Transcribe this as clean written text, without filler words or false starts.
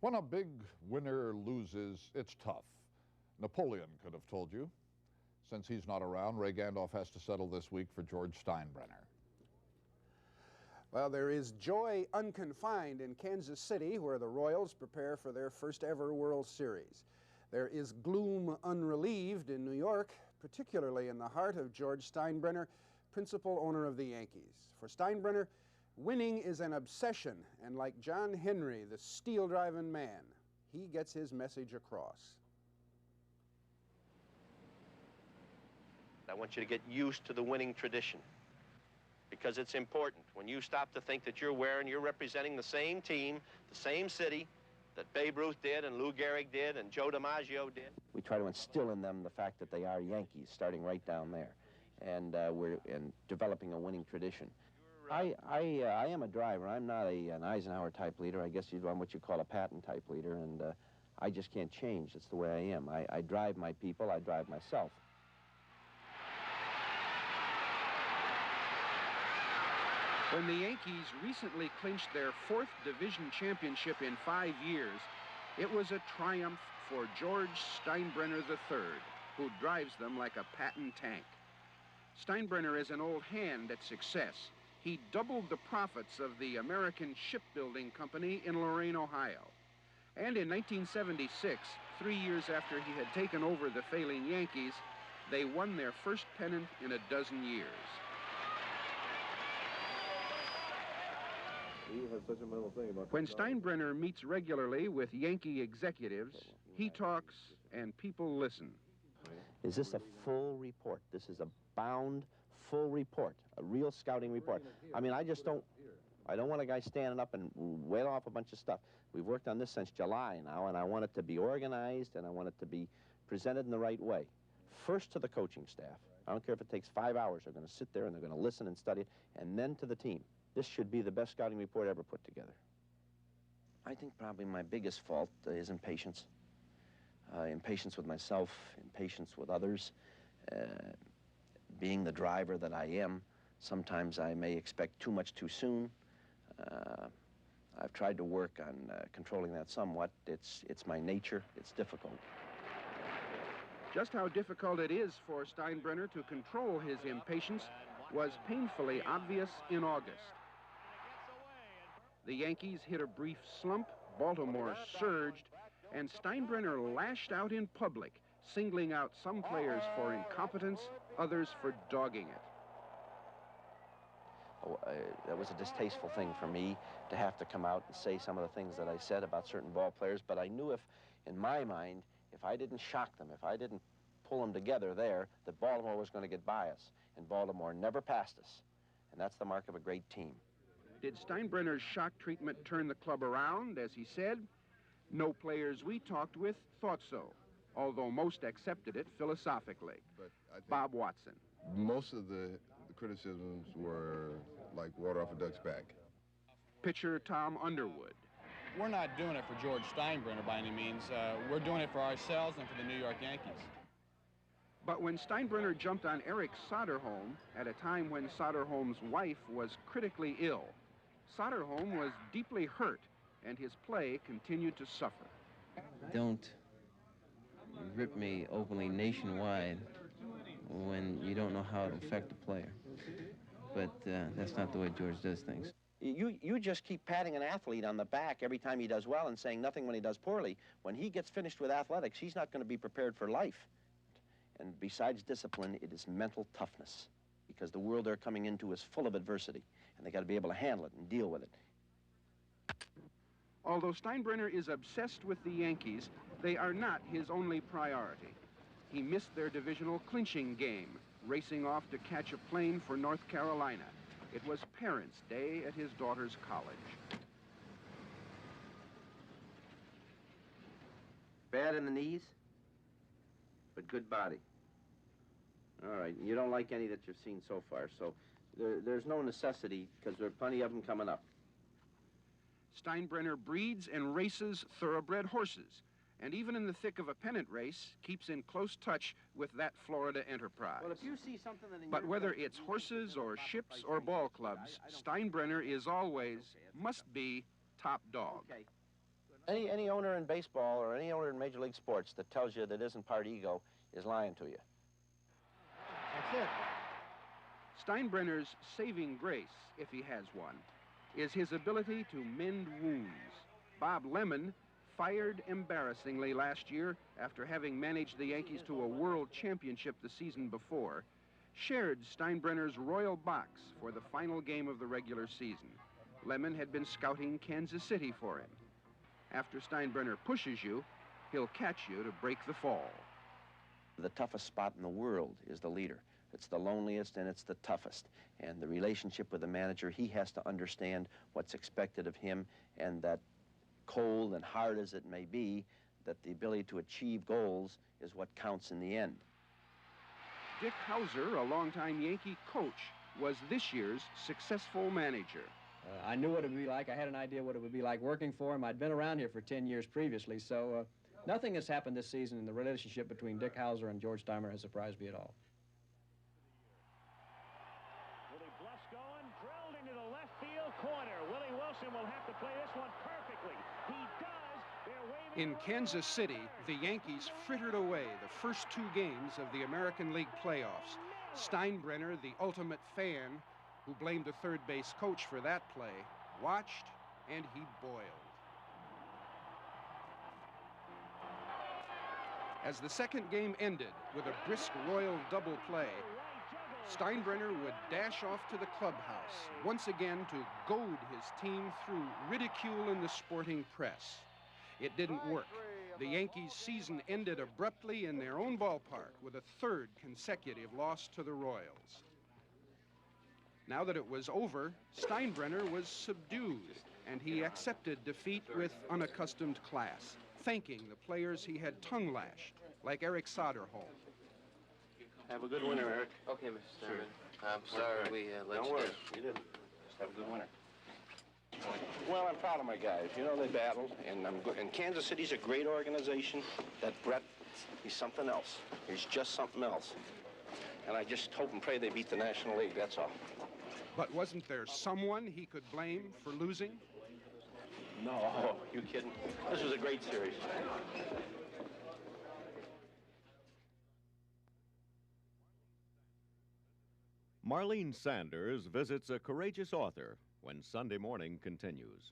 When a big winner loses, it's tough. Napoleon could have told you. Since he's not around, Ray Gandolf has to settle this week for George Steinbrenner. Well, there is joy unconfined in Kansas City, where the Royals prepare for their first ever World Series. There is gloom unrelieved in New York, particularly in the heart of George Steinbrenner, principal owner of the Yankees. For Steinbrenner, winning is an obsession, and like John Henry, the steel-driving man, he gets his message across. I want you to get used to the winning tradition, because it's important. When you stop to think that you're representing the same team, the same city that Babe Ruth did and Lou Gehrig did and Joe DiMaggio did. We try to instill in them the fact that they are Yankees, starting right down there, and we're developing a winning tradition. I am a driver. I'm not an Eisenhower type leader. I guess I'm what you call a Patton type leader, and I just can't change. It's the way I am. I drive my people. I drive myself. When the Yankees recently clinched their 4th division championship in 5 years, it was a triumph for George Steinbrenner III, who drives them like a Patton tank. Steinbrenner is an old hand at success. He doubled the profits of the American Shipbuilding Company in Lorain, Ohio. And in 1976, 3 years after he had taken over the failing Yankees, they won their first pennant in a dozen years. When Steinbrenner meets regularly with Yankee executives, he talks and people listen. Is this a full report? This is a bound full report, a real scouting report. I mean, I don't want a guy standing up and wail off a bunch of stuff. We've worked on this since July now, and I want it to be organized, and I want it to be presented in the right way. First to the coaching staff. I don't care if it takes 5 hours. They're going to sit there and they're going to listen and study it, and then to the team. This should be the best scouting report ever put together. I think probably my biggest fault is impatience. Impatience with myself, impatience with others. Being the driver that I am, sometimes I may expect too much too soon. I've tried to work on controlling that somewhat. It's my nature. It's difficult. Just how difficult it is for Steinbrenner to control his impatience was painfully obvious in August. The Yankees hit a brief slump, Baltimore surged, and Steinbrenner lashed out in public, singling out some players for incompetence, others for dogging it. That was a distasteful thing for me to have to come out and say some of the things that I said about certain ball players, but I knew in my mind, if I didn't shock them, if I didn't pull them together there, that Baltimore was going to get by us. And Baltimore never passed us. And that's the mark of a great team. Did Steinbrenner's shock treatment turn the club around, as he said? No players we talked with thought so, although most accepted it philosophically. Bob Watson. Most of the criticisms were like water off a duck's back. Pitcher Tom Underwood. We're not doing it for George Steinbrenner by any means. We're doing it for ourselves and for the New York Yankees. But when Steinbrenner jumped on Eric Soderholm at a time when Soderholm's wife was critically ill, Soderholm was deeply hurt, and his play continued to suffer. Don't rip me openly nationwide when you don't know how it'll affect the player. But that's not the way George does things. You just keep patting an athlete on the back every time he does well and saying nothing when he does poorly. When he gets finished with athletics, he's not going to be prepared for life. And besides discipline, it is mental toughness, because the world they're coming into is full of adversity, and they got to be able to handle it and deal with it. Although Steinbrenner is obsessed with the Yankees, they are not his only priority. He missed their divisional clinching game, racing off to catch a plane for North Carolina. It was Parents' Day at his daughter's college. Bad in the knees, but good body. All right, you don't like any that you've seen so far, so there's no necessity, because there are plenty of them coming up. Steinbrenner breeds and races thoroughbred horses, and even in the thick of a pennant race, keeps in close touch with that Florida enterprise. Well, if you see something that but whether it's horses or ships or ball clubs, Steinbrenner is always, must be, top dog. Okay. Any owner in baseball or any owner in Major League Sports that tells you that isn't part ego is lying to you. That's it. Steinbrenner's saving grace, if he has one, is his ability to mend wounds. Bob Lemon, fired embarrassingly last year after having managed the Yankees to a world championship the season before, shared Steinbrenner's royal box for the final game of the regular season. Lemon had been scouting Kansas City for him. After Steinbrenner pushes you, he'll catch you to break the fall. The toughest spot in the world is the leader. It's the loneliest and it's the toughest. And the relationship with the manager, he has to understand what's expected of him, and that cold and hard as it may be, that the ability to achieve goals is what counts in the end. Dick Hauser, a longtime Yankee coach, was this year's successful manager. I knew what it would be like. I had an idea what it would be like working for him. I'd been around here for 10 years previously, so nothing has happened this season in the relationship between Dick Hauser and George Steinbrenner has surprised me at all. Willie Bluff's going, drilled into the left field corner. Willie Wilson will have to play this one perfectly. He does. They're waving. In Kansas City, the Yankees frittered away the first 2 games of the American League playoffs. Steinbrenner, the ultimate fan, who blamed the third base coach for that play, watched and he boiled. As the second game ended with a brisk royal double play, Steinbrenner would dash off to the clubhouse once again to goad his team through ridicule in the sporting press. It didn't work. The Yankees' season ended abruptly in their own ballpark with a 3rd consecutive loss to the Royals. Now that it was over, Steinbrenner was subdued, and he accepted defeat with unaccustomed class, thanking the players he had tongue-lashed, like Eric Soderholm. Have a good winter, Eric. Okay, Mr. Steinbrenner. I'm sorry we let Don't you worry, down. you didn't. Just have a good winter. Well, I'm proud of my guys. You know, they battled, and I'm good. And Kansas City's a great organization. That Brett, he's something else. He's just something else. And I just hope and pray they beat the National League, that's all. But wasn't there someone he could blame for losing? No, you kidding? This was a great series. Marlene Sanders visits a courageous author when Sunday Morning continues.